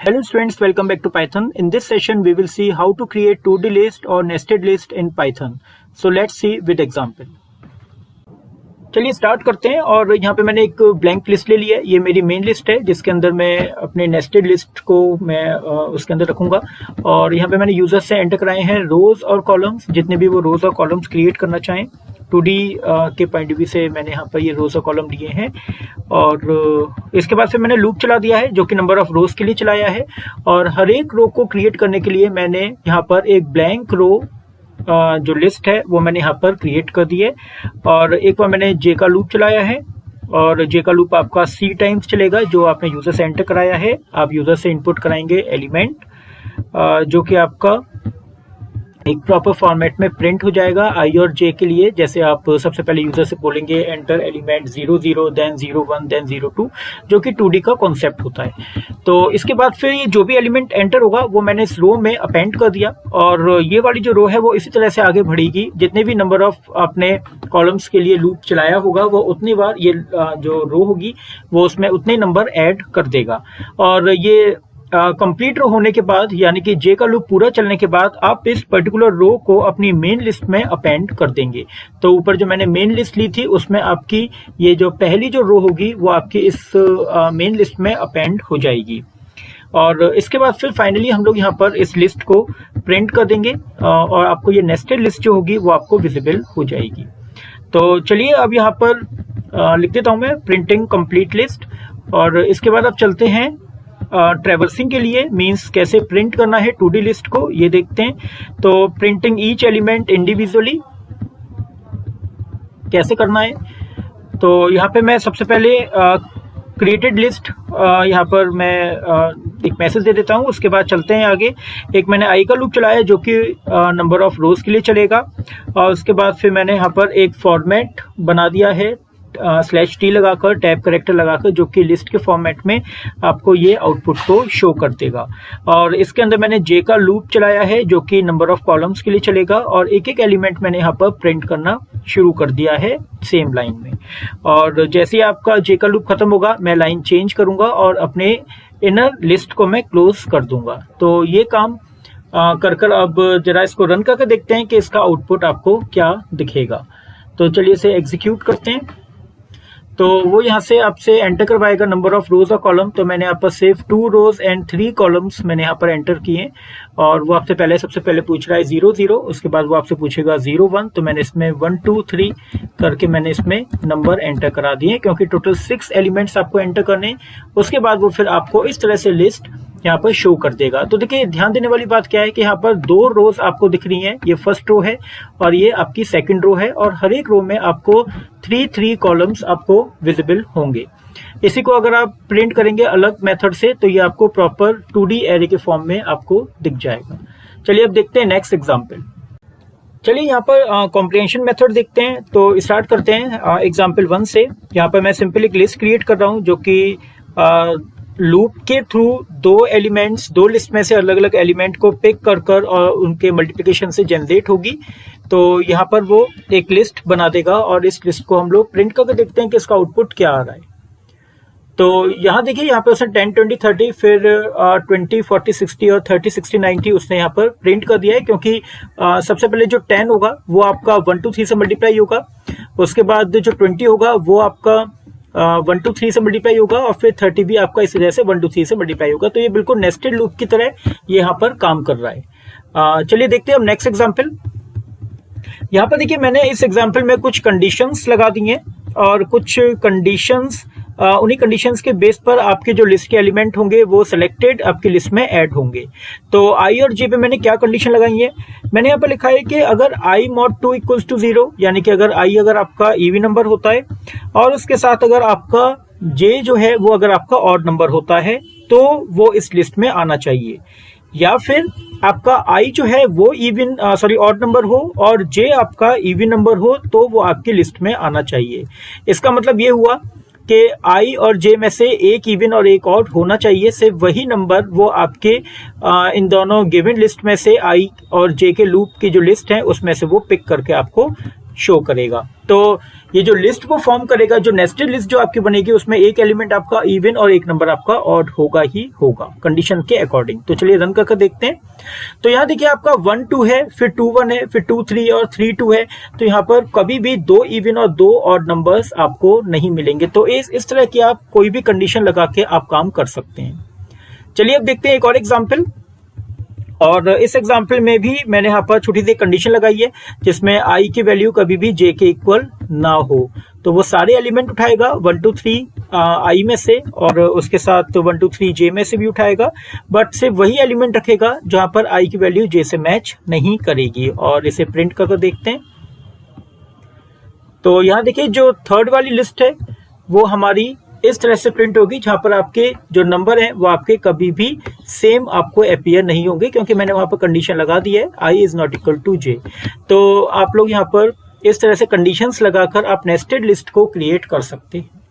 Hello students, welcome back to Python. In this session, we will see how to create 2D list or nested list in Python. So let's see with example. चलिए start करते हैं। और यहाँ पे मैंने एक blank list ले लिया है। ये मेरी मेन लिस्ट है जिसके अंदर मैं अपने नेस्टेड लिस्ट को मैं उसके अंदर रखूंगा। और यहाँ पे मैंने यूजर से एंटर कराए हैं रोज और कॉलम्स, जितने भी वो रोज और कॉलम्स क्रिएट करना चाहें। 2D के पॉइंट ऑफ व्यू से मैंने यहाँ पर ये रोज और कॉलम दिए हैं। और इसके बाद फिर मैंने लूप चला दिया है जो कि नंबर ऑफ रोज के लिए चलाया है। और हर एक रो को क्रिएट करने के लिए मैंने यहाँ पर एक ब्लैंक रो जो लिस्ट है वो मैंने यहाँ पर क्रिएट कर दी है। और एक बार मैंने जे का लूप चलाया है और जे का लूप आपका C टाइम्स चलेगा जो आपने यूजर से एंटर कराया है। आप यूजर से इनपुट कराएंगे एलिमेंट जो कि आपका एक प्रॉपर फॉर्मेट में प्रिंट हो जाएगा I और J के लिए। जैसे आप सबसे पहले यूजर से बोलेंगे एंटर एलिमेंट 00 देन 01 देन 02, जो कि 2D का कॉन्सेप्ट होता है। तो इसके बाद फिर ये जो भी एलिमेंट एंटर होगा वो मैंने इस रो में अपेंड कर दिया। और ये वाली जो रो है वो इसी तरह से आगे बढ़ेगी। जितने भी नंबर ऑफ आपने कॉलम्स के लिए लूप चलाया होगा वो उतनी बार ये जो रो होगी वो उसमें उतने नंबर ऐड कर देगा। और ये कंप्लीट रो होने के बाद यानी कि जे का लूप पूरा चलने के बाद आप इस पर्टिकुलर रो को अपनी मेन लिस्ट में अपेंड कर देंगे। तो ऊपर जो मैंने मेन लिस्ट ली थी उसमें आपकी ये जो पहली जो रो होगी वो आपकी इस मेन लिस्ट में अपेंड हो जाएगी। और इसके बाद फिर फाइनली हम लोग यहाँ पर इस लिस्ट को प्रिंट कर देंगे और आपको ये नेस्टेड लिस्ट जो होगी वो आपको विजिबल हो जाएगी। तो चलिए अब यहाँ पर लिख देता हूँ मैं प्रिंटिंग कंप्लीट लिस्ट। और इसके बाद आप चलते हैं ट्रैवर्सिंग के लिए, मींस कैसे प्रिंट करना है 2D लिस्ट को ये देखते हैं। तो प्रिंटिंग ईच एलिमेंट इंडिविजुअली कैसे करना है। तो यहाँ पे मैं सबसे पहले क्रिएटेड लिस्ट यहाँ पर मैं एक मैसेज दे देता हूँ। उसके बाद चलते हैं आगे। एक मैंने आई का लूप चलाया जो कि नंबर ऑफ रोज के लिए चलेगा। और उसके बाद फिर मैंने यहाँ पर एक फॉर्मेट बना दिया है /t लगाकर, टैब करेक्टर लगाकर, जो कि लिस्ट के फॉर्मेट में आपको ये आउटपुट को शो कर देगा। और इसके अंदर मैंने जे का लूप चलाया है जो कि नंबर ऑफ कॉलम्स के लिए चलेगा। और एक एक एलिमेंट मैंने यहाँ पर प्रिंट करना शुरू कर दिया है सेम लाइन में। और जैसे ही आपका जे का लूप खत्म होगा मैं लाइन चेंज करूंगा और अपने इनर लिस्ट को मैं क्लोज कर दूंगा। तो ये काम कर अब जरा इसको रन करके देखते हैं कि इसका आउटपुट आपको क्या दिखेगा। तो चलिए इसे एग्जीक्यूट करते हैं। तो वो यहाँ से आपसे एंटर करवाएगा नंबर ऑफ रोज और कॉलम। तो मैंने यहाँ पर सिर्फ 2 रोज एंड 3 कॉलम्स मैंने यहाँ पर एंटर किए। और वो आपसे सबसे पहले पूछ रहा है 00, उसके बाद वो आपसे पूछेगा 01। तो मैंने इसमें 1 2 3 करके मैंने इसमें नंबर एंटर करा दिए क्योंकि टोटल 6 एलिमेंट्स आपको एंटर करने। उसके बाद वो फिर आपको इस तरह से लिस्ट यहाँ पर शो कर देगा। तो देखिए ध्यान देने वाली बात क्या है कि यहाँ पर 2 रोज आपको दिख रही हैं। ये फर्स्ट रो है और ये आपकी सेकंड रो है। और हर एक रो में आपको 3 कॉलम्स आपको विजिबल होंगे। इसी को अगर आप प्रिंट करेंगे अलग मेथड से तो ये आपको प्रॉपर 2D एरे के फॉर्म में आपको दिख जाएगा। चलिए अब देखते हैं नेक्स्ट एग्जाम्पल। चलिए यहाँ पर कॉम्प्रिहेंशन मेथड देखते हैं। तो स्टार्ट करते हैं एग्जाम्पल 1 से। यहाँ पर मैं सिंपल एक लिस्ट क्रिएट कर रहा हूँ जो कि लूप के थ्रू 2 लिस्ट में से अलग अलग एलिमेंट को पिक कर और उनके मल्टीप्लिकेशन से जनरेट होगी। तो यहाँ पर वो एक लिस्ट बना देगा और इस लिस्ट को हम लोग प्रिंट करके देखते हैं कि इसका आउटपुट क्या आ रहा है। तो यहाँ देखिए यहाँ पे उसने 10 20 30 फिर 20 40 60 और 30 60 90 उसने यहाँ पर प्रिंट कर दिया है क्योंकि सबसे पहले जो 10 होगा वो आपका 1 2 3 से मल्टीप्लाई होगा। उसके बाद जो 20 होगा वो आपका 1 2 3 से मल्टीप्लाई होगा और फिर 30 भी आपका इसी तरह से 1 2 3 से मल्टीप्लाई होगा। तो ये बिल्कुल नेस्टेड लूप की तरह ये यहाँ पर काम कर रहा है। चलिए देखते हैं अब नेक्स्ट एग्जाम्पल। यहाँ पर देखिए मैंने इस एग्जाम्पल में कुछ कंडीशंस लगा दी हैं और कुछ कंडीशंस उन्हीं कंडीशंस के बेस पर आपके जो लिस्ट के एलिमेंट होंगे वो सिलेक्टेड आपकी लिस्ट में ऐड होंगे। तो आई और जे पे मैंने क्या कंडीशन लगाई है, मैंने यहाँ पर लिखा है कि अगर i mod 2 इक्वल्स टू 0 यानी कि अगर i अगर आपका इवी नंबर होता है और उसके साथ अगर आपका j जो है वो अगर आपका ऑड नंबर होता है तो वो इस लिस्ट में आना चाहिए। या फिर आपका i जो है वो ऑड नंबर हो और j आपका इवन नंबर हो तो वो आपकी लिस्ट में आना चाहिए। इसका मतलब ये हुआ कि i और j में से एक इवन और एक ऑड होना चाहिए। सिर्फ वही नंबर वो आपके इन दोनों गिवन लिस्ट में से i और j के लूप की जो लिस्ट है उसमें से वो पिक करके आपको शो करेगा। तो ये जो लिस्ट को फॉर्म करेगा, जो नेस्टेड लिस्ट जो आपकी बनेगी, उसमें एक एलिमेंट आपका इवन और एक नंबर आपका ऑड होगा ही होगा कंडीशन के अकॉर्डिंग। तो चलिए रन करके देखते हैं। तो यहाँ देखिए आपका 1 2 है, फिर 2 1 है, फिर 2 3 और 3 2 है। तो यहाँ पर कभी भी 2 इवन और 2 ऑड नंबर्स आपको नहीं मिलेंगे। तो इस तरह की आप कोई भी कंडीशन लगा के आप काम कर सकते हैं। चलिए अब देखते हैं एक और एग्जाम्पल। और इस एग्जाम्पल में भी मैंने यहाँ पर छोटी सी कंडीशन लगाई है, जिसमें आई की वैल्यू कभी भी जे के इक्वल ना हो। तो वो सारे एलिमेंट उठाएगा 1 2 3 आई में से, और उसके साथ 1 2 3 जे में से भी उठाएगा, बट सिर्फ वही एलिमेंट रखेगा जहां पर आई की वैल्यू जे से मैच नहीं करेगी। और इसे प्रिंट करके देखते हैं। तो यहाँ देखिए जो थर्ड वाली लिस्ट है वो हमारी इस तरह से प्रिंट होगी, जहां पर आपके जो नंबर हैं वो आपके कभी भी सेम आपको अपीयर नहीं होंगे, क्योंकि मैंने वहां पर कंडीशन लगा दी है I is not equal to जे। तो आप लोग यहाँ पर इस तरह से कंडीशंस लगाकर आप नेस्टेड लिस्ट को क्रिएट कर सकते हैं।